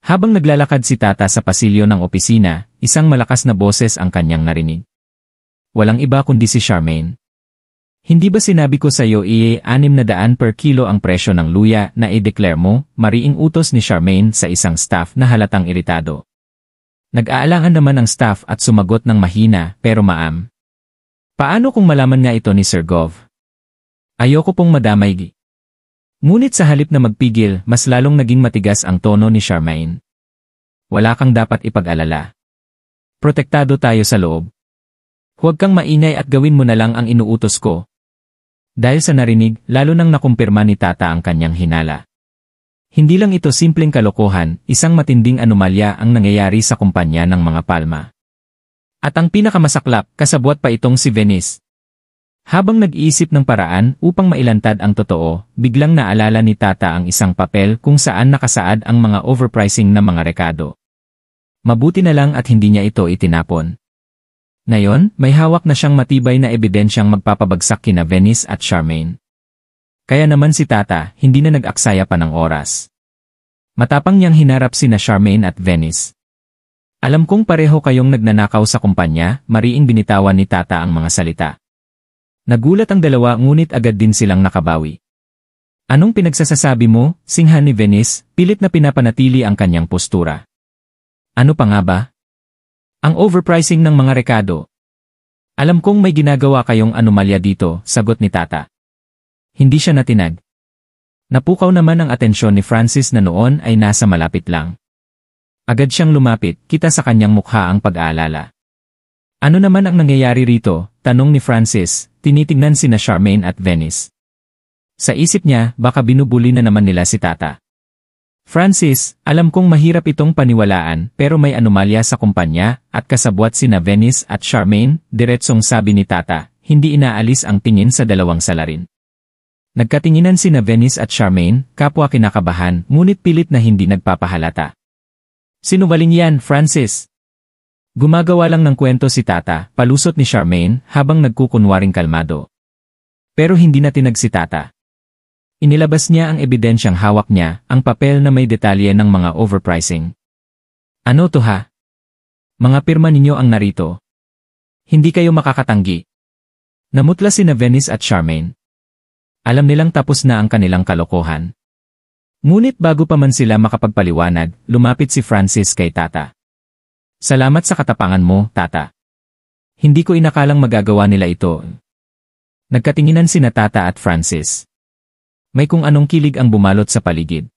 Habang naglalakad si Tata sa pasilyo ng opisina, isang malakas na boses ang kanyang narinig. Walang iba kundi si Charmaine. Hindi ba sinabi ko sa iyo 600 per kilo ang presyo ng luya na i-declare mo? Mariing utos ni Charmaine sa isang staff na halatang iritado. Nag-aalangan naman ang staff at sumagot ng mahina, pero maam. Paano kung malaman nga ito ni Sir Gov? Ayoko pong madamay. Ngunit sa halip na magpigil, mas lalong naging matigas ang tono ni Charmaine. Wala kang dapat ipag-alala. Protektado tayo sa loob. Huwag kang maingay at gawin mo na lang ang inuutos ko. Dahil sa narinig, lalo nang nakumpirma ni Tata ang kanyang hinala. Hindi lang ito simpleng kalokohan, isang matinding anomalya ang nangyayari sa kumpanya ng mga palma. At ang pinakamasaklap, kasabwat pa itong si Venice. Habang nag-iisip ng paraan upang mailantad ang totoo, biglang naalala ni Tata ang isang papel kung saan nakasaad ang mga overpricing na mga rekado. Mabuti na lang at hindi niya ito itinapon. Ngayon, may hawak na siyang matibay na ebidensyang magpapabagsak kina Venice at Charmaine. Kaya naman si Tata, hindi na nag-aksaya pa ng oras. Matapang niyang hinarap sina Charmaine at Venice. Alam kong pareho kayong nagnanakaw sa kumpanya, mariing binitawan ni Tata ang mga salita. Nagulat ang dalawa ngunit agad din silang nakabawi. Anong pinagsasasabi mo? Singhan ni Venice, pilit na pinapanatili ang kanyang postura. Ano pa nga ba? Ang overpricing ng mga rekado. Alam kong may ginagawa kayong anomalya dito, sagot ni Tata. Hindi siya natinag. Napukaw naman ang atensyon ni Francis na noon ay nasa malapit lang. Agad siyang lumapit, kita sa kanyang mukha ang pag-aalala. Ano naman ang nangyayari rito? Tanong ni Francis, tinitingnan sina Charmaine at Venice. Sa isip niya, baka binubuli na naman nila si Tata. Francis, alam kong mahirap itong paniwalaan pero may anomalya sa kumpanya at kasabwat sina Venice at Charmaine, diretsong sabi ni Tata, hindi inaalis ang tingin sa dalawang salarin. Nagkatinginan sina Venice at Charmaine, kapwa kinakabahan, ngunit pilit na hindi nagpapahalata. Sinungaling yan, Francis. Gumagawa lang ng kwento si Tata, palusot ni Charmaine habang nagkukunwaring kalmado. Pero hindi na tinag si Tata. Inilabas niya ang ebidensyang hawak niya, ang papel na may detalye ng mga overpricing. Ano to ha? Mga pirma ninyo ang narito. Hindi kayo makakatanggi. Namutla sina Venice at Charmaine. Alam nilang tapos na ang kanilang kalokohan. Ngunit bago pa man sila makapagpaliwanag, lumapit si Francis kay Tata. Salamat sa katapangan mo, Tata. Hindi ko inakalang magagawa nila ito. Nagkatinginan sina Tata at Francis. May kung anong kilig ang bumalot sa paligid.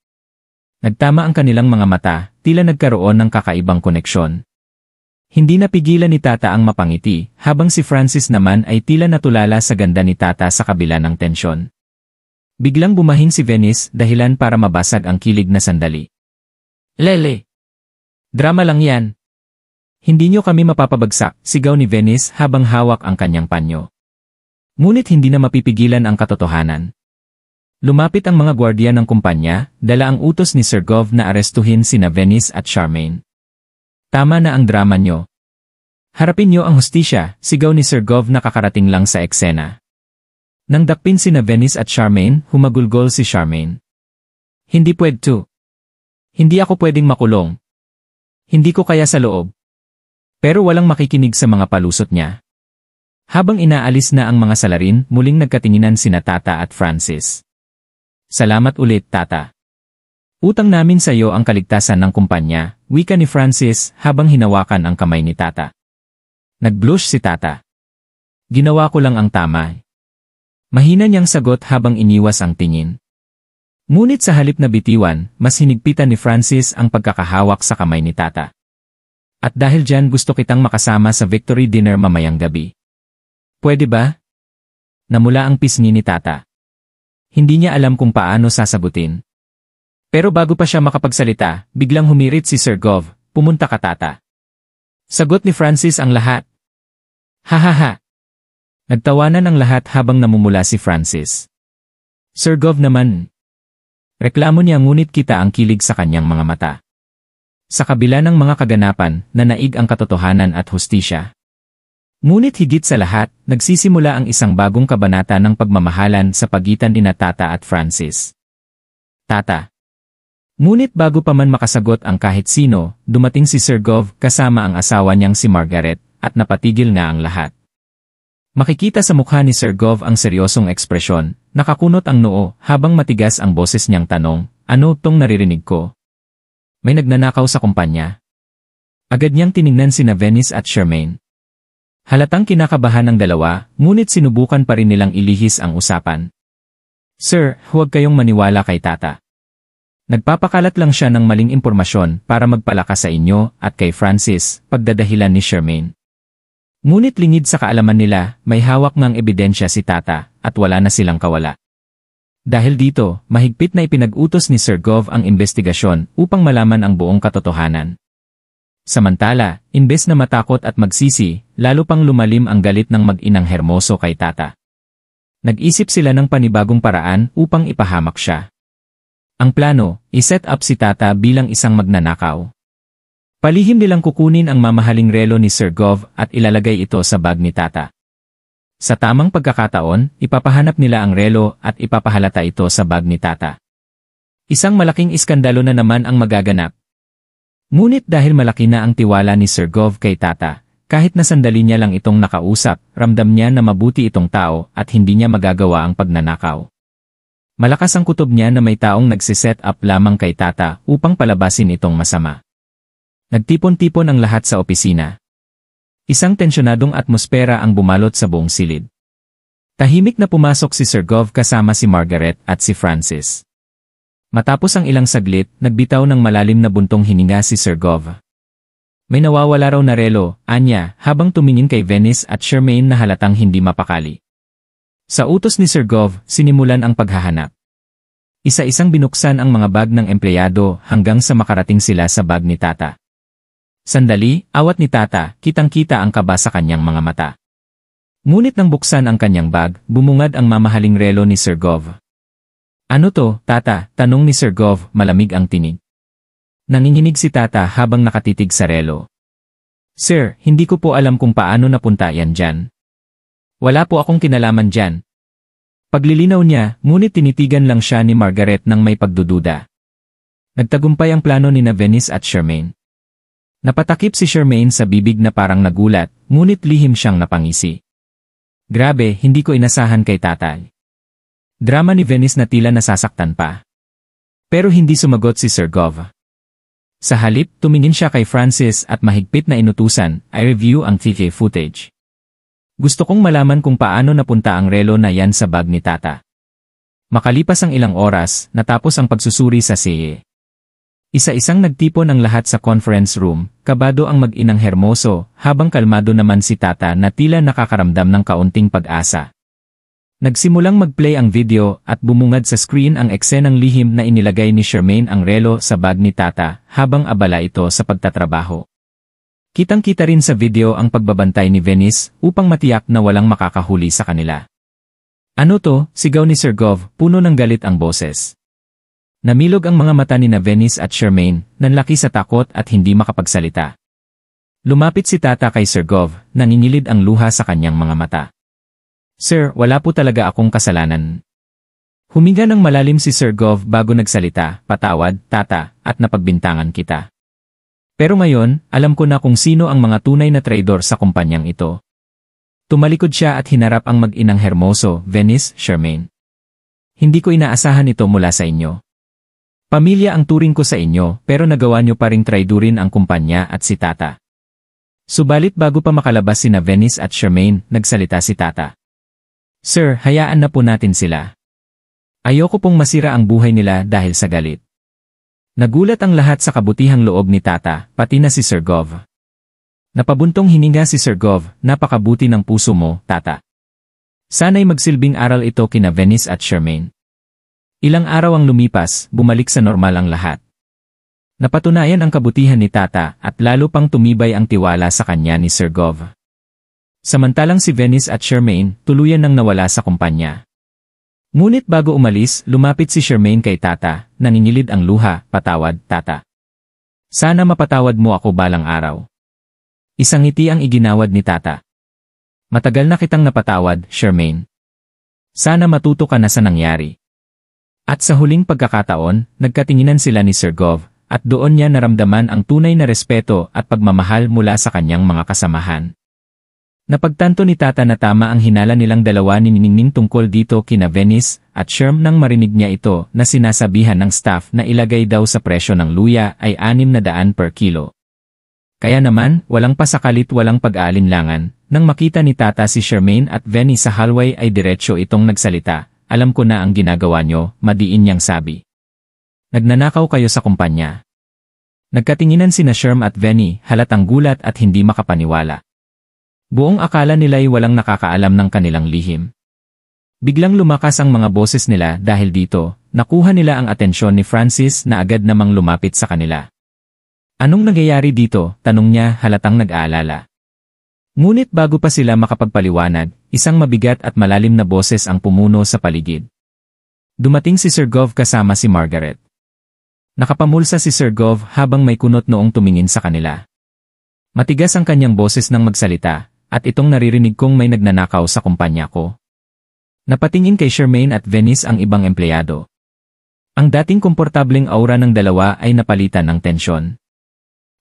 Nagtama ang kanilang mga mata, tila nagkaroon ng kakaibang koneksyon. Hindi napigilan ni Tata ang mapangiti, habang si Francis naman ay tila natulala sa ganda ni Tata sa kabila ng tensyon. Biglang bumahing si Venice dahilan para mabasag ang kilig na sandali. Lele! Drama lang yan. Hindi nyo kami mapapabagsak, sigaw ni Venice habang hawak ang kanyang panyo. Ngunit hindi na mapipigilan ang katotohanan. Lumapit ang mga gwardiya ng kumpanya, dala ang utos ni Sir Gov na arestuhin sina Venice at Charmaine. Tama na ang drama nyo. Harapin nyo ang hustisya, sigaw ni Sir Gov na kakarating lang sa eksena. Nang dakpin sina Venice at Charmaine, humagulgol si Charmaine. Hindi pwede. Hindi ako pwedeng makulong. Hindi ko kaya sa loob. Pero walang makikinig sa mga palusot niya. Habang inaalis na ang mga salarin, muling nagkatinginan sina Tata at Francis. Salamat ulit, Tata. Utang namin sa iyo ang kaligtasan ng kumpanya, wika ni Francis habang hinawakan ang kamay ni Tata. Nag-blush si Tata. Ginawa ko lang ang tama. Mahina niyang sagot habang iniwas ang tingin. Ngunit sa halip na bitiwan, mas hinigpitan ni Francis ang pagkakahawak sa kamay ni Tata. At dahil dyan gusto kitang makasama sa victory dinner mamayang gabi. Pwede ba? Namula ang pisngi ni Tata. Hindi niya alam kung paano sasagutin. Pero bago pa siya makapagsalita, biglang humirit si Sir Gov, pumunta ka Tata. Sagot ni Francis ang lahat. Hahaha. Nagtawanan ang lahat habang namumula si Francis. Sir Gov naman. Reklamo niya ngunit kita ang kilig sa kanyang mga mata. Sa kabila ng mga kaganapan, nanaig ang katotohanan at hustisya. Ngunit higit sa lahat, nagsisimula ang isang bagong kabanata ng pagmamahalan sa pagitan ni Tata at Francis. Tata. Ngunit bago pa man makasagot ang kahit sino, dumating si Sir Gov kasama ang asawa niyang si Margaret, at napatigil nga ang lahat. Makikita sa mukha ni Sir Gov ang seryosong ekspresyon, nakakunot ang noo habang matigas ang boses niyang tanong, ano tong naririnig ko? May nagnanakaw sa kumpanya. Agad niyang tiningnan sina Venice at Charmaine. Halatang kinakabahan ng dalawa, ngunit sinubukan pa rin nilang ilihis ang usapan. Sir, huwag kayong maniwala kay Tata. Nagpapakalat lang siya ng maling impormasyon para magpalakas sa inyo at kay Francis, pagdadahilan ni Charmaine. Ngunit lingid sa kaalaman nila, may hawak ngang ebidensya si Tata at wala na silang kawala. Dahil dito, mahigpit na ipinag-utos ni Sir Gov ang investigasyon upang malaman ang buong katotohanan. Samantala, imbes na matakot at magsisi, lalo pang lumalim ang galit ng mag-inang Hermoso kay Tata. Nag-isip sila ng panibagong paraan upang ipahamak siya. Ang plano, iset up si Tata bilang isang magnanakaw. Palihim nilang kukunin ang mamahaling relo ni Sir Gov at ilalagay ito sa bag ni Tata. Sa tamang pagkakataon, ipapahanap nila ang relo at ipapahalata ito sa bag ni Tata. Isang malaking iskandalo na naman ang magaganap. Ngunit dahil malaki na ang tiwala ni Sir Gov kay Tata, kahit na sandali niya lang itong nakausap, ramdam niya na mabuti itong tao at hindi niya magagawa ang pagnanakaw. Malakas ang kutob niya na may taong nagsiset up lamang kay Tata upang palabasin itong masama. Nagtipon-tipon ang lahat sa opisina. Isang tensyonadong atmosfera ang bumalot sa buong silid. Tahimik na pumasok si Sir Gov kasama si Margaret at si Francis. Matapos ang ilang saglit, nagbitaw ng malalim na buntong hininga si Sir Gov. May nawawala raw na relo, anya, habang tumingin kay Venice at Charmaine na halatang hindi mapakali. Sa utos ni Sir Gov, sinimulan ang paghahanap. Isa-isang binuksan ang mga bag ng empleyado hanggang sa makarating sila sa bag ni Tata. Sandali, awat ni Tata, kitang-kita ang kaba sa kanyang mga mata. Ngunit nang buksan ang kanyang bag, bumungad ang mamahaling relo ni Sir Gov. Ano to, Tata? Tanong ni Sir Gov, malamig ang tinig. Nanginginig si Tata habang nakatitig sa relo. Sir, hindi ko po alam kung paano napunta yan dyan. Wala po akong kinalaman dyan. Paglilinaw niya, ngunit tinitigan lang siya ni Margaret nang may pagdududa. Nagtagumpay ang plano ni Venice at Charmaine. Napatakip si Charmaine sa bibig na parang nagulat, ngunit lihim siyang napangisi. Grabe, hindi ko inasahan kay Tatay. Drama ni Venice na tila nasasaktan pa. Pero hindi sumagot si Sir Gov. Sa halip, tumingin siya kay Francis at mahigpit na inutusan, i-review ang CCTV footage. Gusto kong malaman kung paano napunta ang relo na yan sa bag ni Tata. Makalipas ang ilang oras, natapos ang pagsusuri sa CCTV. Isa-isang nagtipon ang lahat sa conference room, kabado ang mag-inang Hermoso, habang kalmado naman si Tata na tila nakakaramdam ng kaunting pag-asa. Nagsimulang mag-play ang video at bumungad sa screen ang eksenang lihim na inilagay ni Charmaine ang relo sa bag ni Tata habang abala ito sa pagtatrabaho. Kitang-kita rin sa video ang pagbabantay ni Venice upang matiyak na walang makakahuli sa kanila. Ano to? Sigaw ni Sir Gov, puno ng galit ang boses. Namilog ang mga mata ni Venice at Charmaine, nanlaki sa takot at hindi makapagsalita. Lumapit si Tata kay Sir Gov, nangingilid ang luha sa kanyang mga mata. Sir, wala po talaga akong kasalanan. Huminga ng malalim si Sir Gov bago nagsalita, patawad, Tata, at napagbintangan kita. Pero ngayon, alam ko na kung sino ang mga tunay na traidor sa kumpanyang ito. Tumalikod siya at hinarap ang mag-inang Hermoso, Venice, Charmaine. Hindi ko inaasahan ito mula sa inyo. Pamilya ang turing ko sa inyo, pero nagawa niyo pa ring traidorin ang kumpanya at si Tata. Subalit bago pa makalabas sina Venice at Charmaine, nagsalita si Tata. Sir, hayaan na po natin sila. Ayoko pong masira ang buhay nila dahil sa galit. Nagulat ang lahat sa kabutihang loob ni Tata, pati na si Sir Gov. Napabuntong hininga si Sir Gov, napakabuti ng puso mo, Tata. Sana'y magsilbing aral ito kina Venice at Charmaine. Ilang araw ang lumipas, bumalik sa normal ang lahat. Napatunayan ang kabutihan ni Tata at lalo pang tumibay ang tiwala sa kanya ni Sir Gov. Samantalang si Venice at Charmaine, tuluyan nang nawala sa kumpanya. Ngunit bago umalis, lumapit si Charmaine kay Tata, nanginilid ang luha, patawad, Tata. Sana mapatawad mo ako balang araw. Isang ngiti ang iginawad ni Tata. Matagal na kitang napatawad, Charmaine. Sana matuto ka na sa nangyari. At sa huling pagkakataon, nagkatinginan sila ni Sir Gov, at doon niya naramdaman ang tunay na respeto at pagmamahal mula sa kanyang mga kasamahan. Napagtanto ni Tata na tama ang hinala nilang dalawa ni Ningning tungkol dito kina Venice at Sherm nang marinig niya ito na sinasabihan ng staff na ilagay daw sa presyo ng luya ay 600 per kilo. Kaya naman, walang pasakalit walang pag-aalinlangan, nang makita ni Tata si Charmaine at Venice sa hallway ay diretsyo itong nagsalita, "Alam ko na ang ginagawa nyo," madiin niyang sabi. "Nagnanakaw kayo sa kumpanya." Nagkatinginan sina Sherm at Venny, halatang gulat at hindi makapaniwala. Buong akala nila'y walang nakakaalam ng kanilang lihim. Biglang lumakas ang mga boses nila dahil dito, nakuha nila ang atensyon ni Francis na agad namang lumapit sa kanila. "Anong nangyayari dito?" tanong niya halatang nag-aalala. Ngunit bago pa sila makapagpaliwanag, isang mabigat at malalim na boses ang pumuno sa paligid. Dumating si Sir Gov kasama si Margaret. Nakapamulsa si Sir Gov habang may kunot noong tumingin sa kanila. Matigas ang kanyang boses nang magsalita, at itong naririnig kong may nagnanakaw sa kumpanya ko. Napatingin kay Charmaine at Venice ang ibang empleyado. Ang dating komportableng aura ng dalawa ay napalitan ng tensyon.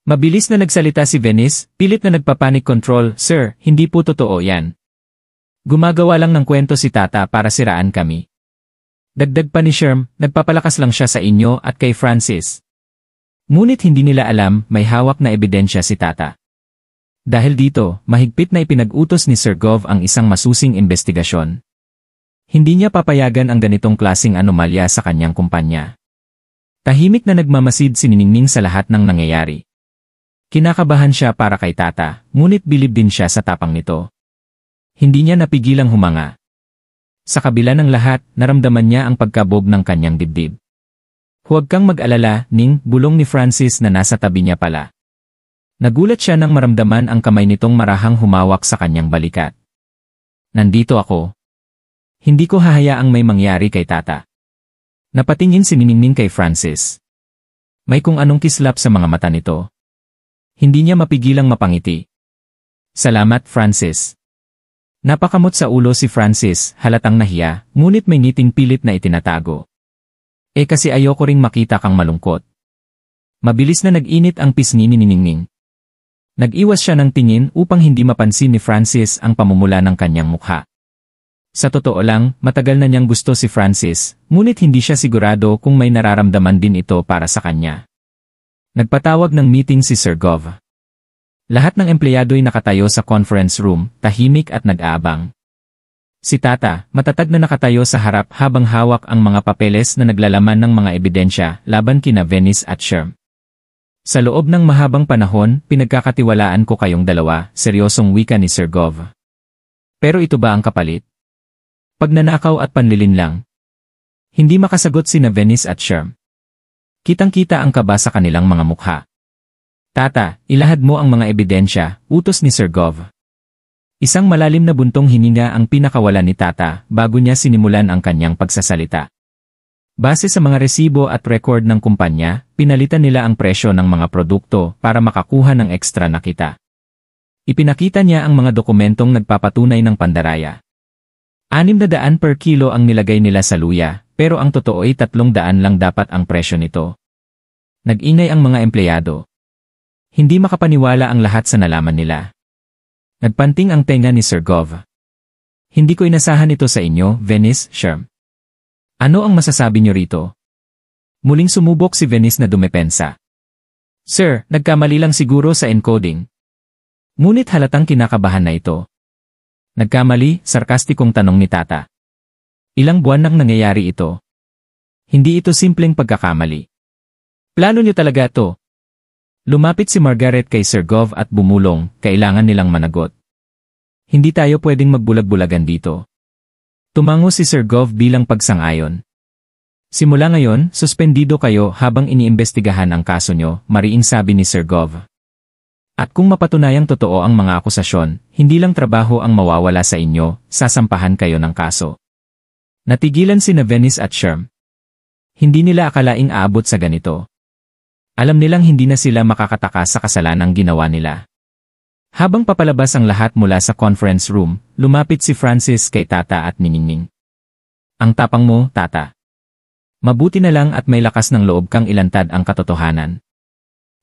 Mabilis na nagsalita si Venice, pilit na nagpapanic control, "Sir, hindi po totoo yan. Gumagawa lang ng kwento si Tata para siraan kami." Dagdag pa ni Sherm, "Nagpapalakas lang siya sa inyo at kay Francis." Ngunit hindi nila alam may hawak na ebidensya si Tata. Dahil dito, mahigpit na ipinag-utos ni Sir Gov ang isang masusing investigasyon. Hindi niya papayagan ang ganitong klasing anomalya sa kanyang kumpanya. Tahimik na nagmamasid si Ningning sa lahat ng nangyayari. Kinakabahan siya para kay Tata, ngunit bilib din siya sa tapang nito. Hindi niya napigilang humanga. Sa kabila ng lahat, naramdaman niya ang pagkabog ng kanyang dibdib. "Huwag kang mag-alala, Ning," bulong ni Francis na nasa tabi niya pala. Nagulat siya nang maramdaman ang kamay nitong marahang humawak sa kanyang balikat. "Nandito ako. Hindi ko hahayaang may mangyari kay Tata." Napatingin si Ningning kay Francis. May kung anong kislap sa mga mata nito. Hindi niya mapigilang mapangiti. "Salamat, Francis." Napakamot sa ulo si Francis, halatang nahiya, ngunit may ngiting pilit na itinatago. Kasi ayoko ring makita kang malungkot." Mabilis na nag-init ang pisngi ni Ningning. Nag-iwas siya ng tingin upang hindi mapansin ni Francis ang pamumula ng kanyang mukha. Sa totoo lang, matagal na niyang gusto si Francis, ngunit hindi siya sigurado kung may nararamdaman din ito para sa kanya. Nagpatawag ng meeting si Sir Gov. Lahat ng empleyado'y nakatayo sa conference room, tahimik at nag-aabang. Si Tata, matatag na nakatayo sa harap habang hawak ang mga papeles na naglalaman ng mga ebidensya laban kina Venice at Sherm. "Sa loob ng mahabang panahon, pinagkakatiwalaan ko kayong dalawa," seryosong wika ni Sir Gov. "Pero ito ba ang kapalit? Pagnanakaw at panlilinlang?" Hindi makasagot sina Venice at Sherm. Kitang-kita ang kaba sa kanilang mga mukha. "Tata, ilahad mo ang mga ebidensya," utos ni Sir Gov. Isang malalim na buntong hininga ang pinakawalan ni Tata bago niya sinimulan ang kanyang pagsasalita. Base sa mga resibo at record ng kumpanya, pinalitan nila ang presyo ng mga produkto para makakuha ng ekstra na kita. Ipinakita niya ang mga dokumentong nagpapatunay ng pandaraya. 600 per kilo ang nilagay nila sa luya, pero ang totoo ay 300 lang dapat ang presyo nito. Nag-ingay ang mga empleyado. Hindi makapaniwala ang lahat sa nalaman nila. Nagpanting ang tenga ni Sir Gov. "Hindi ko inasahan ito sa inyo, Venice, Sherm. Ano ang masasabi niyo rito?" Muling sumubok si Venice na dumepensa. "Sir, nagkamali lang siguro sa encoding." Ngunit halatang kinakabahan na ito. "Nagkamali?" sarkastikong tanong ni Tata. "Ilang buwan nang nangyayari ito. Hindi ito simpleng pagkakamali. Plano niyo talaga to?" Lumapit si Margaret kay Sir Gov at bumulong, "Kailangan nilang managot. Hindi tayo pwedeng magbulag-bulagan dito." Tumango si Sir Gov bilang pagsang-ayon. "Simula ngayon, suspendido kayo habang iniimbestigahan ang kaso nyo," mariing sabi ni Sir Gov. "At kung mapatunayang totoo ang mga akusasyon, hindi lang trabaho ang mawawala sa inyo, sasampahan kayo ng kaso." Natigilan sina Venice at Sherm. Hindi nila akalaing aabot sa ganito. Alam nilang hindi na sila makakataka sa kasalanang ginawa nila. Habang papalabas ang lahat mula sa conference room, lumapit si Francis kay Tata at Ningning. "Ang tapang mo, Tata. Mabuti na lang at may lakas ng loob kang ilantad ang katotohanan.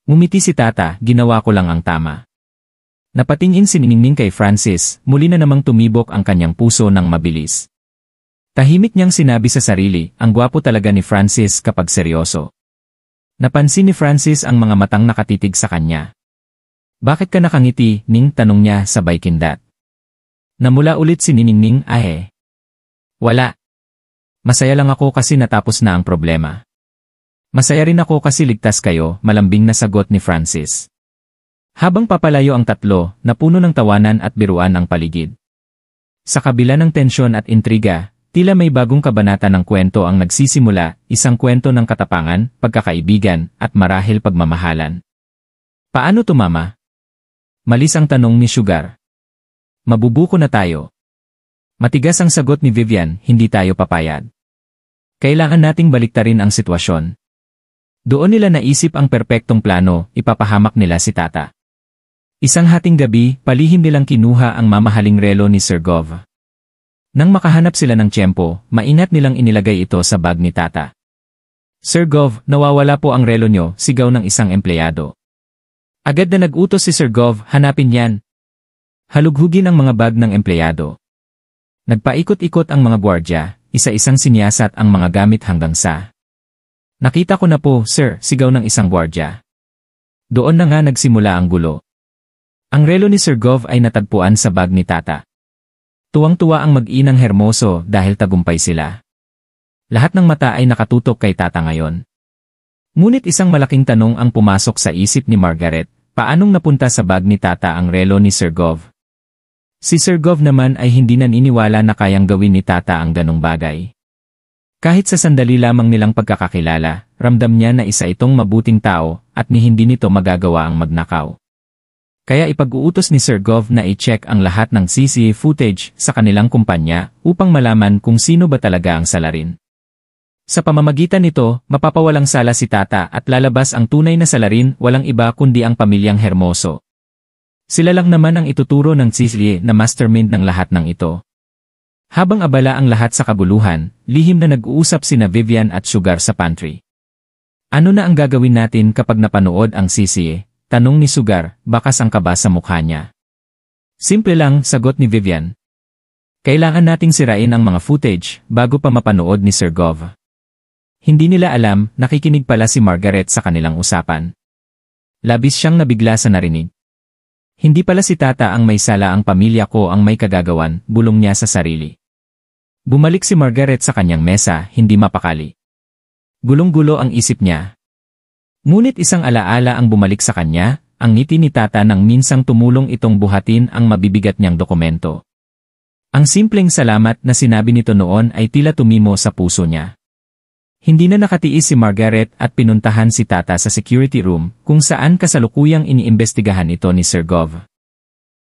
Ngumiti si Tata, ginawa ko lang ang tama. Napatingin si Ningning kay Francis, muli na namang tumibok ang kanyang puso ng mabilis. Tahimik niyang sinabi sa sarili, ang gwapo talaga ni Francis kapag seryoso. Napansin ni Francis ang mga matang nakatitig sa kanya. Bakit ka nakangiti, Ning? Tanong niya sabay kindat. Namula ulit si Ningning, wala. Masaya lang ako kasi natapos na ang problema. Masaya rin ako kasi ligtas kayo, malambing na sagot ni Francis. Habang papalayo ang tatlo, napuno ng tawanan at biruan ang paligid. Sa kabila ng tensyon at intriga, tila may bagong kabanata ng kwento ang nagsisimula, isang kwento ng katapangan, pagkakaibigan, at marahil pagmamahalan. Paano to, Mama? Malis ang tanong ni Sugar. Mabubuko na tayo. Matigas ang sagot ni Vivian, hindi tayo papayag. Kailangan nating baliktarin ang sitwasyon. Doon nila naisip ang perpektong plano, ipapahamak nila si Tata. Isang hating gabi, palihim nilang kinuha ang mamahaling relo ni Sir Gov. Nang makahanap sila ng tiyempo, mainat nilang inilagay ito sa bag ni Tata. Sir Gov, nawawala po ang relo nyo, sigaw ng isang empleyado. Agad na nag-utos si Sir Gov, hanapin yan. Halughugin ang mga bag ng empleyado. Nagpaikot-ikot ang mga gwardya, isa-isang siniyasat ang mga gamit hanggang sa. Nakita ko na po, sir, sigaw ng isang gwardya. Doon na nga nagsimula ang gulo. Ang relo ni Sir Gov ay natagpuan sa bag ni Tata. Tuwang-tuwa ang mag-inang Hermoso dahil tagumpay sila. Lahat ng mata ay nakatutok kay Tata ngayon. Ngunit isang malaking tanong ang pumasok sa isip ni Margaret, paanong napunta sa bag ni Tata ang relo ni Sir Gov? Si Sir Gov naman ay hindi naniniwala na kayang gawin ni Tata ang ganong bagay. Kahit sa sandali lamang nilang pagkakakilala, ramdam niya na isa itong mabuting tao at ni hindi nito magagawa ang magnakaw. Kaya ipag-uutos ni Sir Gov na i-check ang lahat ng CCTV footage sa kanilang kumpanya upang malaman kung sino ba talaga ang salarin. Sa pamamagitan nito, mapapawalang sala si Tata at lalabas ang tunay na salarin, walang iba kundi ang pamilyang Hermoso. Sila lang naman ang ituturo ng CCTV na mastermind ng lahat ng ito. Habang abala ang lahat sa kabuluhan, lihim na nag-uusap sina Vivian at Sugar sa pantry. Ano na ang gagawin natin kapag napanood ang CCTV? Tanong ni Sugar, bakas ang kaba sa mukha niya. Simple lang, sagot ni Vivian. Kailangan nating sirain ang mga footage bago pa mapanood ni Sir Gov. Hindi nila alam, nakikinig pala si Margaret sa kanilang usapan. Labis siyang nabigla sa narinig. Hindi pala si Tata ang may sala, ang pamilya ko ang may kagagawan, bulong niya sa sarili. Bumalik si Margaret sa kanyang mesa, hindi mapakali. Gulong-gulo ang isip niya. Ngunit isang alaala ang bumalik sa kanya, ang ngiti ni Tata nang minsang tumulong itong buhatin ang mabibigat niyang dokumento. Ang simpleng salamat na sinabi nito noon ay tila tumimo sa puso niya. Hindi na nakatiis si Margaret at pinuntahan si Tata sa security room kung saan kasalukuyang iniimbestigahan ito ni Sir Gov.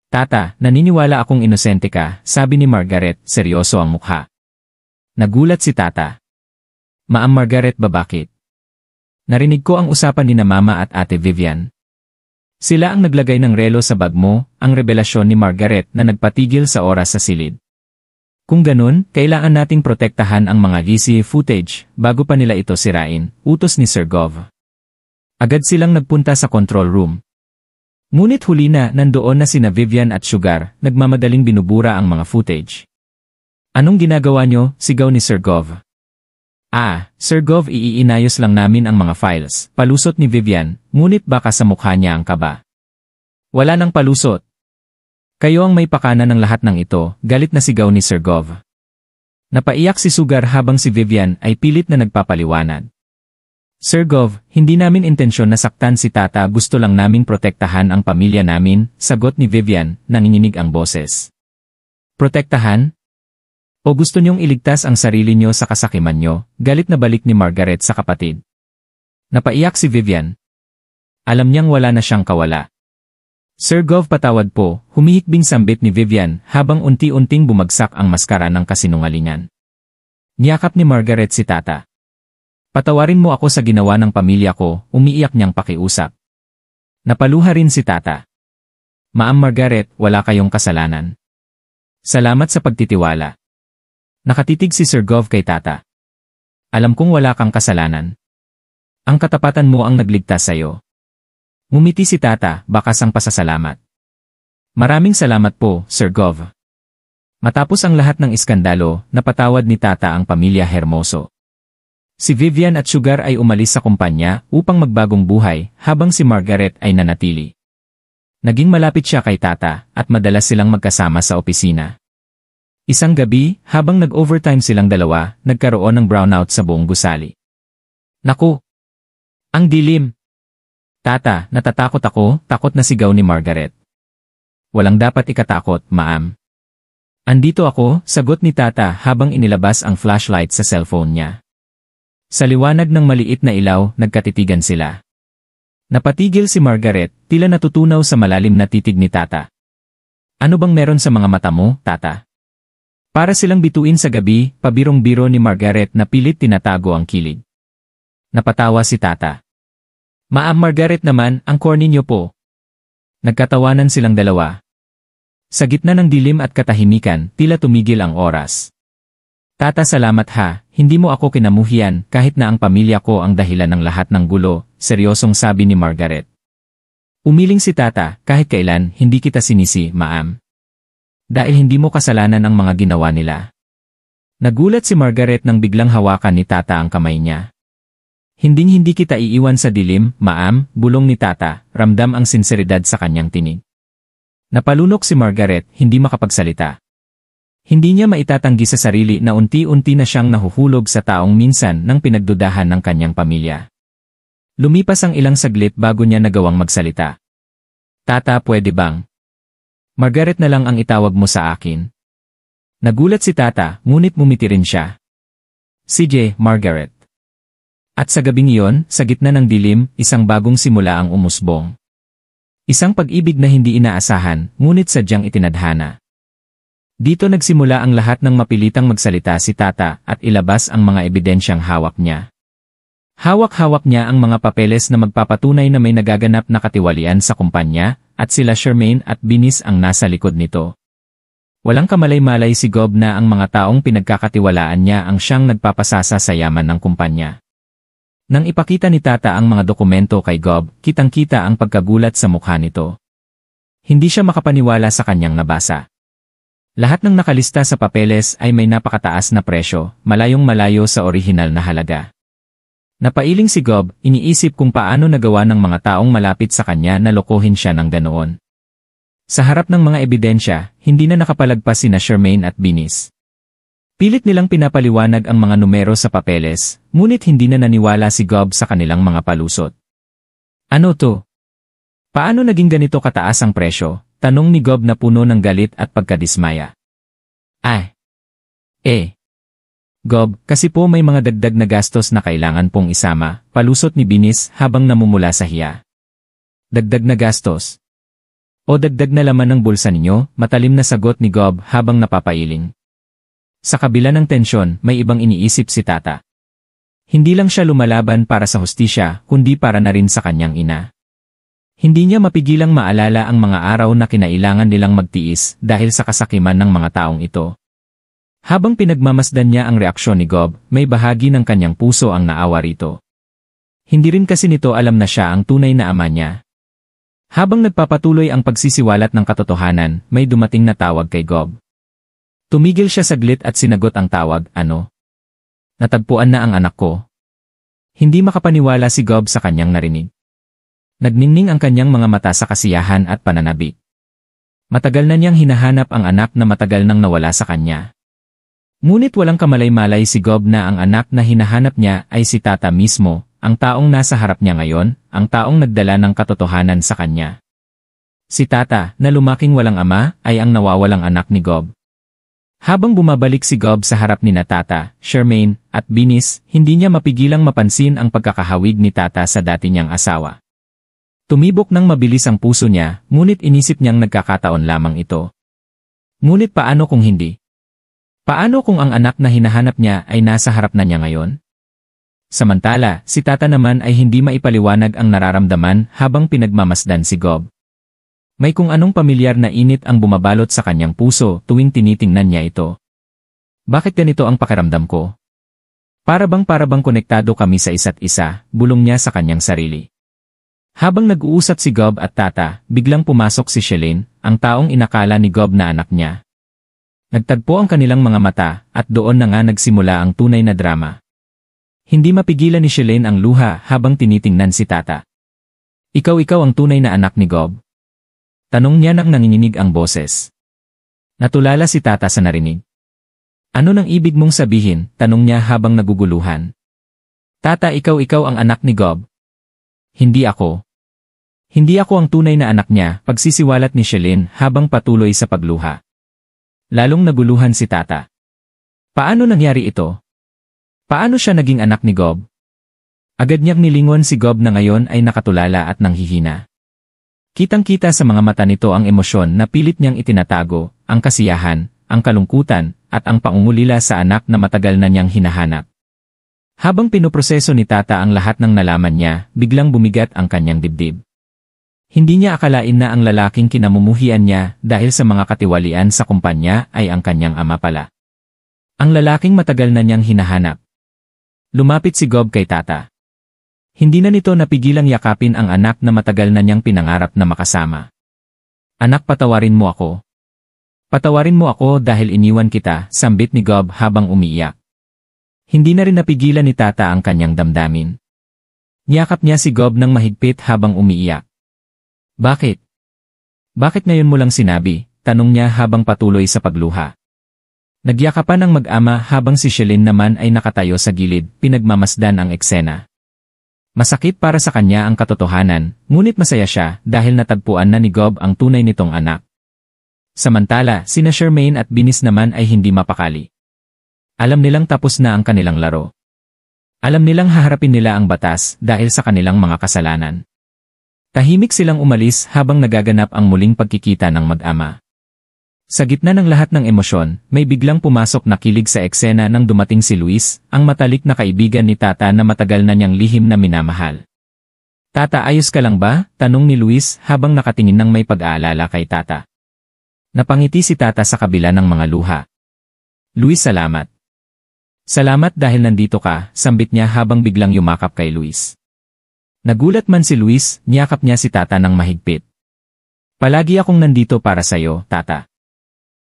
Tata, naniniwala akong inosente ka, sabi ni Margaret, seryoso ang mukha. Nagulat si Tata. Ma'am Margaret, ba bakit? Narinig ko ang usapan ni na Mama at Ate Vivian. Sila ang naglagay ng relo sa bag mo, ang revelasyon ni Margaret na nagpatigil sa oras sa silid. Kung ganun, kailangan nating protektahan ang mga CCTV footage bago pa nila ito sirain, utos ni Sir Gov. Agad silang nagpunta sa control room. Ngunit huli na nandoon na sina Vivian at Sugar, nagmamadaling binubura ang mga footage. Anong ginagawa nyo? Sigaw ni Sir Gov. Sir Gov, iinayos lang namin ang mga files, palusot ni Vivian, ngunit baka sa mukha niya ang kaba. Wala nang palusot. Kayo ang may pakana ng lahat ng ito, galit na sigaw ni Sir Gov. Napaiyak si Sugar habang si Vivian ay pilit na nagpapaliwanag. Sir Gov, hindi namin intensyon na saktan si Tata, gusto lang naming protektahan ang pamilya namin, sagot ni Vivian, nanginginig ang boses. Protektahan? O gusto niyong iligtas ang sarili niyo sa kasakiman niyo? Galit na balik ni Margaret sa kapatid. Napaiyak si Vivian. Alam niyang wala na siyang kawala. Sir Gov, patawad po, humihikbing sambit ni Vivian habang unti-unting bumagsak ang maskara ng kasinungalingan. Niyakap ni Margaret si Tata. Patawarin mo ako sa ginawa ng pamilya ko, umiiyak niyang pakiusap. Napaluha rin si Tata. Ma'am Margaret, wala kayong kasalanan. Salamat sa pagtitiwala. Nakatitig si Sir Gov kay Tata. Alam kong wala kang kasalanan. Ang katapatan mo ang nagligtas sa'yo. Ngumiti si Tata, bakas ang pasasalamat. Maraming salamat po, Sir Gov. Matapos ang lahat ng iskandalo, napatawad ni Tata ang pamilya Hermoso. Si Vivian at Sugar ay umalis sa kumpanya upang magbagong buhay habang si Margaret ay nanatili. Naging malapit siya kay Tata at madalas silang magkasama sa opisina. Isang gabi, habang nag-overtime silang dalawa, nagkaroon ng brownout sa buong gusali. Naku! Ang dilim! Tata, natatakot ako, takot na sigaw ni Margaret. Walang dapat ikatakot, ma'am. Andito ako, sagot ni Tata habang inilabas ang flashlight sa cellphone niya. Sa liwanag ng maliit na ilaw, nagkatitigan sila. Napatigil si Margaret, tila natutunaw sa malalim na titig ni Tata. Ano bang meron sa mga mata mo, Tata? Para silang bituin sa gabi, pabirong-biro ni Margaret na pilit tinatago ang kilig. Napatawa si Tata. Ma'am Margaret naman, ang corny niyo po. Nagkatawanan silang dalawa. Sa gitna ng dilim at katahimikan, tila tumigil ang oras. Tata, salamat ha, hindi mo ako kinamuhian kahit na ang pamilya ko ang dahilan ng lahat ng gulo, seryosong sabi ni Margaret. Umiling si Tata, kahit kailan, hindi kita sinisi, ma'am. Dahil hindi mo kasalanan ang mga ginawa nila. Nagulat si Margaret nang biglang hawakan ni Tata ang kamay niya. Hinding-hindi kita iiwan sa dilim, ma'am, bulong ni Tata, ramdam ang sinseridad sa kanyang tinig. Napalunok si Margaret, hindi makapagsalita. Hindi niya maitatanggi sa sarili na unti-unti na siyang nahuhulog sa taong minsan nang pinagdudahan ng kanyang pamilya. Lumipas ang ilang saglit bago niya nagawang magsalita. Tata, pwede bang? Margaret na lang ang itawag mo sa akin. Nagulat si Tata, ngunit mumiti rin siya. CJ, Margaret. At sa gabing iyon, sa gitna ng dilim, isang bagong simula ang umusbong. Isang pag-ibig na hindi inaasahan, ngunit sadyang itinadhana. Dito nagsimula ang lahat ng mapilitang magsalita si Tata at ilabas ang mga ebidensyang hawak niya. Hawak-hawak niya ang mga papeles na magpapatunay na may nagaganap na katiwalian sa kumpanya, at sila Charmaine at Binis ang nasa likod nito. Walang kamalay-malay si Gob na ang mga taong pinagkakatiwalaan niya ang siyang nagpapasasa sa yaman ng kumpanya. Nang ipakita ni Tata ang mga dokumento kay Gob, kitang-kita ang pagkagulat sa mukha nito. Hindi siya makapaniwala sa kanyang nabasa. Lahat ng nakalista sa papeles ay may napakataas na presyo, malayong-malayo sa orihinal na halaga. Napailing si Gob, iniisip kung paano nagawa ng mga taong malapit sa kanya na lokohin siya ng ganoon. Sa harap ng mga ebidensya, hindi na nakapalagpas sina Charmaine at Binis. Pilit nilang pinapaliwanag ang mga numero sa papeles, ngunit hindi na naniwala si Gob sa kanilang mga palusot. Ano to? Paano naging ganito kataas ang presyo? Tanong ni Gob na puno ng galit at pagkadismaya. Gob, kasi po may mga dagdag na gastos na kailangan pong isama, palusot ni Binis habang namumula sa hiya. Dagdag na gastos? O dagdag na laman ng bulsa ninyo? Matalim na sagot ni Gob habang napapailing. Sa kabila ng tensyon, may ibang iniisip si Tata. Hindi lang siya lumalaban para sa hustisya, kundi para na rin sa kanyang ina. Hindi niya mapigilang maalala ang mga araw na kinailangan nilang magtiis dahil sa kasakiman ng mga taong ito. Habang pinagmamasdan niya ang reaksyon ni Gob, may bahagi ng kanyang puso ang naawa rito. Hindi rin kasi nito alam na siya ang tunay na ama niya. Habang nagpapatuloy ang pagsisiwalat ng katotohanan, may dumating na tawag kay Gob. Tumigil siya saglit at sinagot ang tawag, ano? Natagpuan na ang anak ko. Hindi makapaniwala si Gob sa kanyang narinig. Nagningning ang kanyang mga mata sa kasiyahan at pananabik. Matagal na niyang hinahanap ang anak na matagal nang nawala sa kanya. Ngunit walang kamalay-malay si Gob na ang anak na hinahanap niya ay si Tata mismo, ang taong nasa harap niya ngayon, ang taong nagdala ng katotohanan sa kanya. Si Tata, na lumaking walang ama, ay ang nawawalang anak ni Gob. Habang bumabalik si Gob sa harap ni Tata, Charmaine, at Binis, hindi niya mapigilang mapansin ang pagkakahawig ni Tata sa dati niyang asawa. Tumibok ng mabilis ang puso niya, ngunit inisip niyang nagkakataon lamang ito. Ngunit paano kung hindi? Paano kung ang anak na hinahanap niya ay nasa harap na niya ngayon? Samantala, si Tata naman ay hindi maipaliwanag ang nararamdaman habang pinagmamasdan si Gob. May kung anong pamilyar na init ang bumabalot sa kanyang puso tuwing tinitingnan niya ito. Bakit ganito ang pakiramdam ko? Para bang konektado kami sa isa't isa, bulong niya sa kanyang sarili. Habang nag-uusap si Gob at Tata, biglang pumasok si Shelin, ang taong inakala ni Gob na anak niya. Nagtagpo ang kanilang mga mata, at doon na nga nagsimula ang tunay na drama. Hindi mapigilan ni Shelin ang luha habang tinitingnan si Tata. Ikaw ang tunay na anak ni Gob? Tanong niya nang nanginginig ang boses. Natulala si Tata sa narinig. Ano nang ibig mong sabihin? Tanong niya habang naguguluhan. Tata, ikaw ang anak ni Gob. Hindi ako. Hindi ako ang tunay na anak niya, pagsisiwalat ni Shelin habang patuloy sa pagluha. Lalong naguluhan si Tata. Paano nangyari ito? Paano siya naging anak ni Gob? Agad niyang nilingon si Gob na ngayon ay nakatulala at nanghihina. Kitang-kita sa mga mata nito ang emosyon na pilit niyang itinatago, ang kasiyahan, ang kalungkutan, at ang pangungulila sa anak na matagal na niyang hinahanap. Habang pinoproseso ni Tata ang lahat ng nalaman niya, biglang bumigat ang kanyang dibdib. Hindi niya akalain na ang lalaking kinamumuhian niya dahil sa mga katiwalian sa kumpanya ay ang kanyang ama pala. Ang lalaking matagal na niyang hinahanap. Lumapit si Gob kay Tata. Hindi na nito napigilang yakapin ang anak na matagal na niyang pinangarap na makasama. Anak, patawarin mo ako. Patawarin mo ako dahil iniwan kita, sambit ni Gob habang umiiyak. Hindi na rin napigilan ni Tata ang kanyang damdamin. Niyakap niya si Gob ng mahigpit habang umiiyak. Bakit? Bakit ngayon mo lang sinabi? Tanong niya habang patuloy sa pagluha. Nagyakapan ang mag-ama habang si Shelin naman ay nakatayo sa gilid, pinagmamasdan ang eksena. Masakit para sa kanya ang katotohanan, ngunit masaya siya dahil natagpuan na ni Gob ang tunay nitong anak. Samantala, sina Charmaine at Binis naman ay hindi mapakali. Alam nilang tapos na ang kanilang laro. Alam nilang haharapin nila ang batas dahil sa kanilang mga kasalanan. Tahimik silang umalis habang nagaganap ang muling pagkikita ng mag-ama. Sa gitna ng lahat ng emosyon, may biglang pumasok na kilig sa eksena nang dumating si Luis, ang matalik na kaibigan ni Tata na matagal na niyang lihim na minamahal. Tata, ayos ka lang ba? Tanong ni Luis habang nakatingin ng may pag-aalala kay Tata. Napangiti si Tata sa kabila ng mga luha. Luis, salamat. Salamat dahil nandito ka, sambit niya habang biglang yumakap kay Luis. Nagulat man si Luis, niyakap niya si Tata ng mahigpit. Palagi akong nandito para sa'yo, Tata.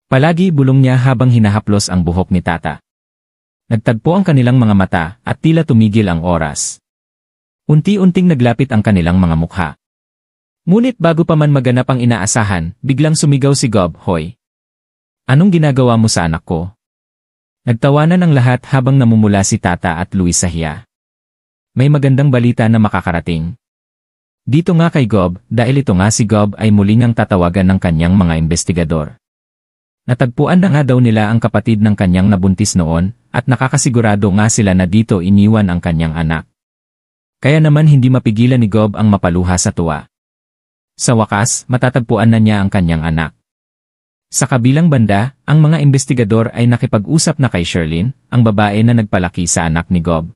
Palagi, bulong niya habang hinahaplos ang buhok ni Tata. Nagtagpo ang kanilang mga mata at tila tumigil ang oras. Unti-unting naglapit ang kanilang mga mukha. Ngunit bago pa man maganap ang inaasahan, biglang sumigaw si Gob, "Hoy! Anong ginagawa mo sa anak ko?" Nagtawanan ang lahat habang namumula si Tata at Luis sa hiya. May magandang balita na makakarating. Dito nga kay Gob, dahil ito nga si Gob ay muling ang tatawagan ng kanyang mga investigador. Natagpuan na nga daw nila ang kapatid ng kanyang nabuntis noon, at nakakasigurado nga sila na dito iniwan ang kanyang anak. Kaya naman hindi mapigilan ni Gob ang mapaluha sa tuwa. Sa wakas, matatagpuan na niya ang kanyang anak. Sa kabilang banda, ang mga investigador ay nakipag-usap na kay Sherlyn, ang babae na nagpalaki sa anak ni Gob.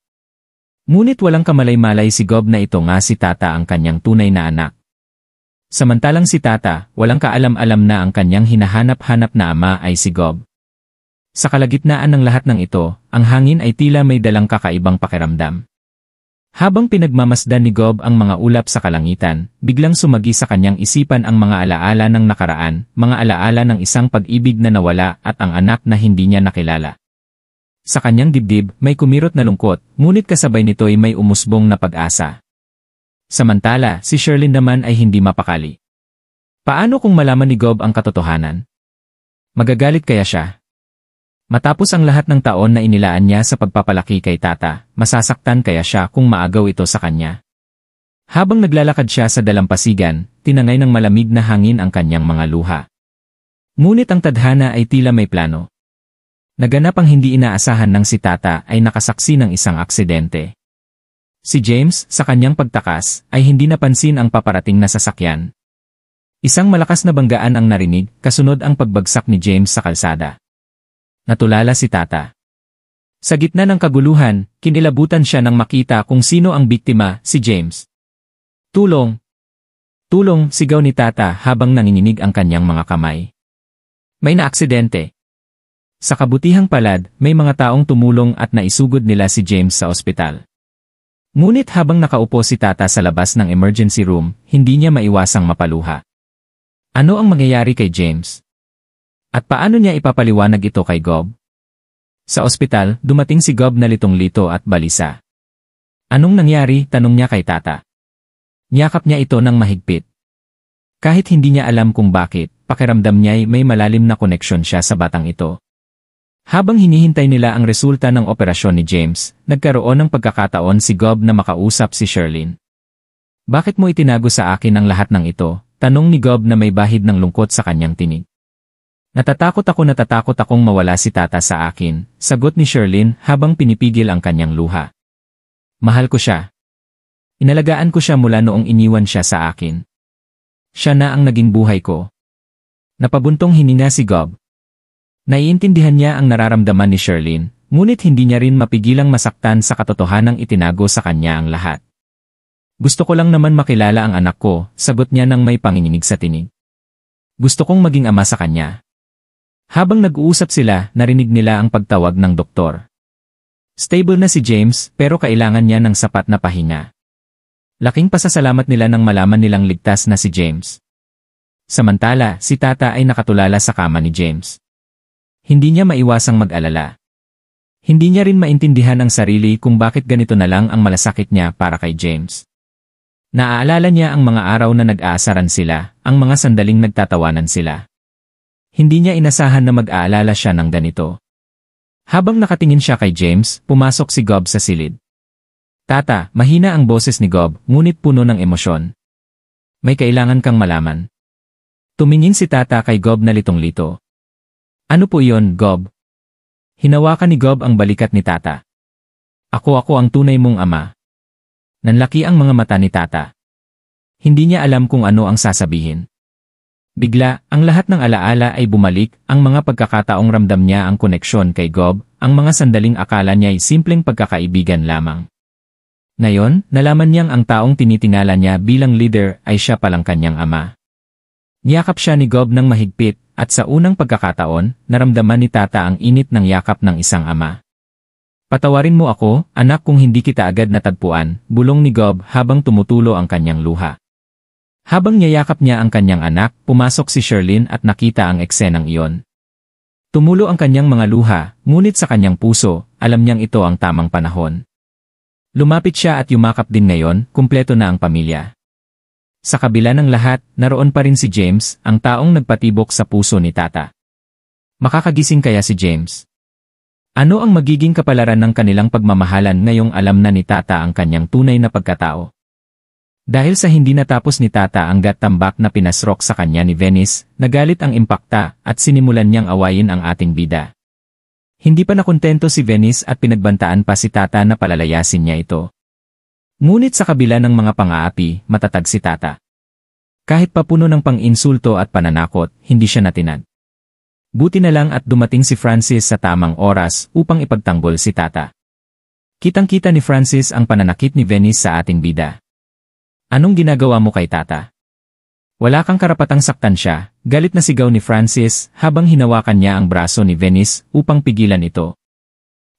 Ngunit walang kamalay-malay si Gob na ito nga si Tata ang kanyang tunay na anak. Samantalang si Tata, walang kaalam-alam na ang kanyang hinahanap-hanap na ama ay si Gob. Sa kalagitnaan ng lahat ng ito, ang hangin ay tila may dalang kakaibang pakiramdam. Habang pinagmamasdan ni Gob ang mga ulap sa kalangitan, biglang sumagi sa kanyang isipan ang mga alaala ng nakaraan, mga alaala ng isang pag-ibig na nawala at ang anak na hindi niya nakilala. Sa kanyang dibdib, may kumirot na lungkot, ngunit kasabay nito'y may umusbong na pag-asa. Samantala, si Sherlyn naman ay hindi mapakali. Paano kung malaman ni Gob ang katotohanan? Magagalit kaya siya? Matapos ang lahat ng taon na inilaan niya sa pagpapalaki kay Tata, masasaktan kaya siya kung maagaw ito sa kanya? Habang naglalakad siya sa dalampasigan, tinangay ng malamig na hangin ang kanyang mga luha. Ngunit ang tadhana ay tila may plano. Naganap ang hindi inaasahan ng si Tata ay nakasaksi ng isang aksidente. Si James, sa kanyang pagtakas, ay hindi napansin ang paparating na sasakyan. Isang malakas na banggaan ang narinig, kasunod ang pagbagsak ni James sa kalsada. Natulala si Tata. Sa gitna ng kaguluhan, kinilabutan siya nang makita kung sino ang biktima, si James. Tulong! Tulong! Sigaw ni Tata habang nanginginig ang kanyang mga kamay. May naaksidente. Sa kabutihang palad, may mga taong tumulong at naisugod nila si James sa ospital. Ngunit habang nakaupo si Tata sa labas ng emergency room, hindi niya maiwasang mapaluha. Ano ang mangyayari kay James? At paano niya ipapaliwanag ito kay Gob? Sa ospital, dumating si Gob na litong-lito at balisa. Anong nangyari? Tanong niya kay Tata. Niyakap niya ito ng mahigpit. Kahit hindi niya alam kung bakit, pakiramdam niya'y may malalim na koneksyon siya sa batang ito. Habang hinihintay nila ang resulta ng operasyon ni James, nagkaroon ng pagkakataon si Gob na makausap si Sherlyn. Bakit mo itinago sa akin ang lahat ng ito? Tanong ni Gob na may bahid ng lungkot sa kanyang tinig. Natatakot akong mawala si Tata sa akin, sagot ni Sherlyn habang pinipigil ang kanyang luha. Mahal ko siya. Inalagaan ko siya mula noong iniwan siya sa akin. Siya na ang naging buhay ko. Napabuntong hininga si Gob. Naiintindihan niya ang nararamdaman ni Sherlyn, ngunit hindi niya rin mapigilang masaktan sa katotohanang itinago sa kanya ang lahat. Gusto ko lang naman makilala ang anak ko, sagot niya nang may panginginig sa tinig. Gusto kong maging ama sa kanya. Habang nag-uusap sila, narinig nila ang pagtawag ng doktor. Stable na si James, pero kailangan niya ng sapat na pahinga. Laking pasasalamat nila nang malaman nilang ligtas na si James. Samantala, si Tata ay nakatulala sa kama ni James. Hindi niya maiwasang mag-alala. Hindi niya rin maintindihan ang sarili kung bakit ganito na lang ang malasakit niya para kay James. Naaalala niya ang mga araw na nag-aasaran sila, ang mga sandaling nagtatawanan sila. Hindi niya inasahan na mag-aalala siya ng ganito. Habang nakatingin siya kay James, pumasok si Gob sa silid. Tata, mahina ang boses ni Gob, ngunit puno ng emosyon. May kailangan kang malaman. Tumingin si Tata kay Gob na litong-lito. Ano po iyon, Gob? Hinawakan ni Gob ang balikat ni Tata. Ako ang tunay mong ama. Nanlaki ang mga mata ni Tata. Hindi niya alam kung ano ang sasabihin. Bigla, ang lahat ng alaala ay bumalik, ang mga pagkakataong ramdam niya ang koneksyon kay Gob, ang mga sandaling akala niya ay simpleng pagkakaibigan lamang. Ngayon, nalaman niyang ang taong tinitingala niya bilang leader ay siya palang kanyang ama. Niyakap siya ni Gob ng mahigpit, at sa unang pagkakataon, naramdaman ni Tata ang init ng yakap ng isang ama. Patawarin mo ako, anak, kung hindi kita agad natagpuan, bulong ni Gob habang tumutulo ang kanyang luha. Habang niyayakap niya ang kanyang anak, pumasok si Sherlyn at nakita ang eksenang iyon. Tumulo ang kanyang mga luha, ngunit sa kanyang puso, alam niyang ito ang tamang panahon. Lumapit siya at yumakap din ngayon, kumpleto na ang pamilya. Sa kabila ng lahat, naroon pa rin si James, ang taong nagpatibok sa puso ni Tata. Makakagising kaya si James? Ano ang magiging kapalaran ng kanilang pagmamahalan ngayong alam na ni Tata ang kanyang tunay na pagkatao? Dahil sa hindi natapos ni Tata ang gat-tambak na pinasrok sa kanya ni Venice, nagalit ang impakta at sinimulan niyang awayin ang ating bida. Hindi pa nakontento si Venice at pinagbantaan pa si Tata na palalayasin niya ito. Ngunit sa kabila ng mga pang-aapi, matatag si Tata. Kahit papuno ng pang-insulto at pananakot, hindi siya natinag. Buti na lang at dumating si Francis sa tamang oras upang ipagtanggol si Tata. Kitang-kita ni Francis ang pananakit ni Venice sa ating bida. Anong ginagawa mo kay Tata? Wala kang karapatang saktan siya, galit na sigaw ni Francis habang hinawakan niya ang braso ni Venice upang pigilan ito.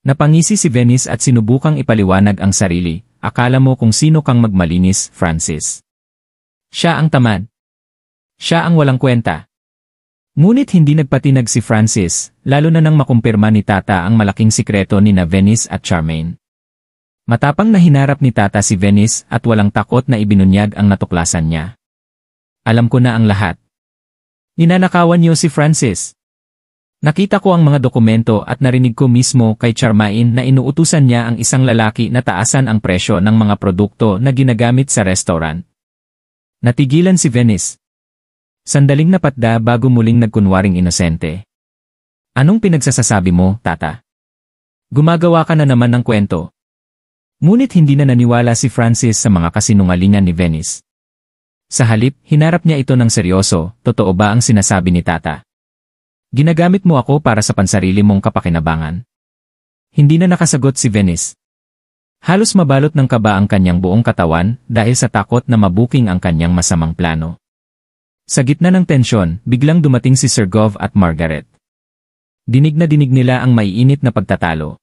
Napangisi si Venice at sinubukang ipaliwanag ang sarili. Akala mo kung sino kang magmalinis, Francis. Siya ang tamad. Siya ang walang kwenta. Ngunit hindi nagpatinag si Francis, lalo na nang makumpirma ni Tata ang malaking sikreto ni na Venice at Charmaine. Matapang na hinarap ni Tata si Venice at walang takot na ibinunyag ang natuklasan niya. Alam ko na ang lahat. Ninanakawan niyo si Francis. Nakita ko ang mga dokumento at narinig ko mismo kay Charmaine na inuutusan niya ang isang lalaki na taasan ang presyo ng mga produkto na ginagamit sa restaurant. Natigilan si Venice. Sandaling napatda bago muling nagkunwaring inosente. Anong pinagsasasabi mo, Tata? Gumagawa ka na naman ng kwento. Ngunit hindi na naniwala si Francis sa mga kasinungalingan ni Venice. Sa halip, hinarap niya ito ng seryoso, totoo ba ang sinasabi ni Tata? Ginagamit mo ako para sa pansarili mong kapakinabangan. Hindi na nakasagot si Venice. Halos mabalot ng kaba ang kanyang buong katawan dahil sa takot na mabuking ang kanyang masamang plano. Sa gitna ng tensyon, biglang dumating si Sir Gov at Margaret. Dinig na dinig nila ang maiinit na pagtatalo.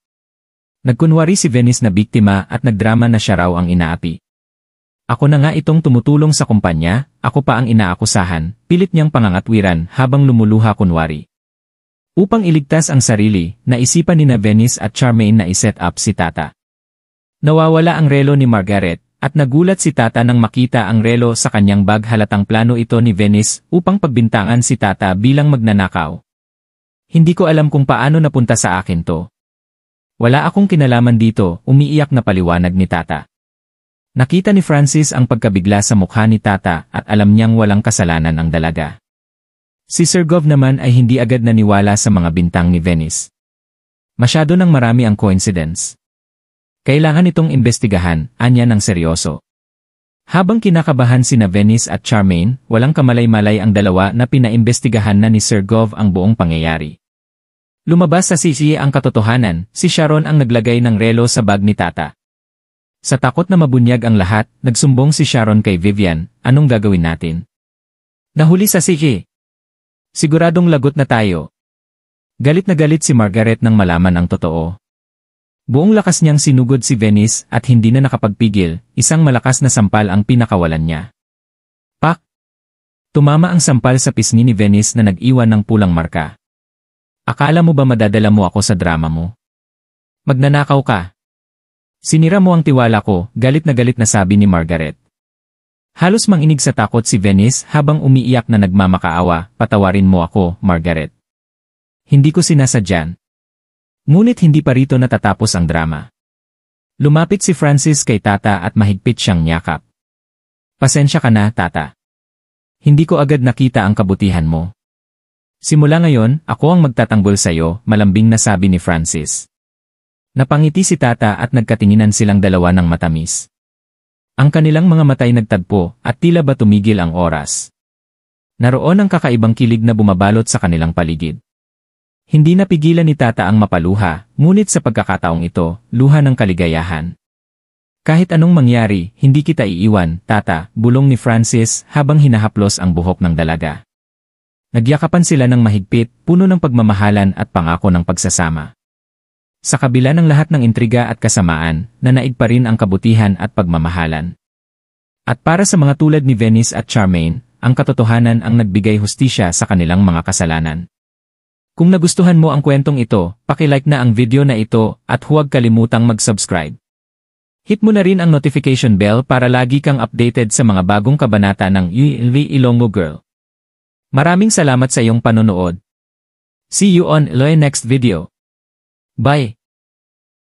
Nagkunwari si Venice na biktima at nagdrama na siya raw ang inaapi. Ako na nga itong tumutulong sa kumpanya, ako pa ang inaakusahan, pilit niyang pangangatwiran habang lumuluha kunwari. Upang iligtas ang sarili, naisipan ni na Venice at Charmaine na iset up si Tata. Nawawala ang relo ni Margaret, at nagulat si Tata nang makita ang relo sa kanyang bag. Halatang plano ito ni Venice upang pagbintangan si Tata bilang magnanakaw. Hindi ko alam kung paano napunta sa akin to. Wala akong kinalaman dito, umiiyak na paliwanag ni Tata. Nakita ni Francis ang pagkabigla sa mukha ni Tata at alam niyang walang kasalanan ang dalaga. Si Sir Gov naman ay hindi agad naniwala sa mga bintang ni Venice. Masyado nang marami ang coincidence. Kailangan itong imbestigahan, anya ng seryoso. Habang kinakabahan sina Venice at Charmaine, walang kamalay-malay ang dalawa na pinaimbestigahan na ni Sir Gov ang buong pangyayari. Lumabas sa CCA ang katotohanan, si Sharon ang naglagay ng relo sa bag ni Tata. Sa takot na mabunyag ang lahat, nagsumbong si Sharon kay Vivian, anong gagawin natin? Nahuli sa CCA. Siguradong lagot na tayo. Galit na galit si Margaret nang malaman ang totoo. Buong lakas niyang sinugod si Venice at hindi na nakapagpigil, isang malakas na sampal ang pinakawalan niya. Pak! Tumama ang sampal sa pisngi ni Venice na nag-iwan ng pulang marka. Akala mo ba madadala mo ako sa drama mo? Magnanakaw ka. Sinira mo ang tiwala ko, galit na sabi ni Margaret. Halos manginig sa takot si Venice habang umiiyak na nagmamakaawa, patawarin mo ako, Margaret. Hindi ko sinasadyan. Ngunit hindi pa rito natatapos ang drama. Lumapit si Francis kay Tata at mahigpit siyang niyakap. Pasensya ka na, Tata. Hindi ko agad nakita ang kabutihan mo. Simula ngayon, ako ang magtatanggol sa'yo, malambing na sabi ni Francis. Napangiti si Tata at nagkatinginan silang dalawa ng matamis. Ang kanilang mga matay nagtagpo at tila ba tumigil ang oras. Naroon ang kakaibang kilig na bumabalot sa kanilang paligid. Hindi napigilan ni Tata ang mapaluha, ngunit sa pagkakataong ito, luha ng kaligayahan. Kahit anong mangyari, hindi kita iiwan, Tata, bulong ni Francis habang hinahaplos ang buhok ng dalaga. Nagyakapan sila ng mahigpit, puno ng pagmamahalan at pangako ng pagsasama. Sa kabila ng lahat ng intriga at kasamaan, nanaig pa rin ang kabutihan at pagmamahalan. At para sa mga tulad ni Venice at Charmaine, ang katotohanan ang nagbigay hustisya sa kanilang mga kasalanan. Kung nagustuhan mo ang kwentong ito, paki-like na ang video na ito at huwag kalimutang mag-subscribe. Hit mo na rin ang notification bell para lagi kang updated sa mga bagong kabanata ng ULV Ilonggo Girl. Maraming salamat sa iyong panonood. See you on the next video. Bye!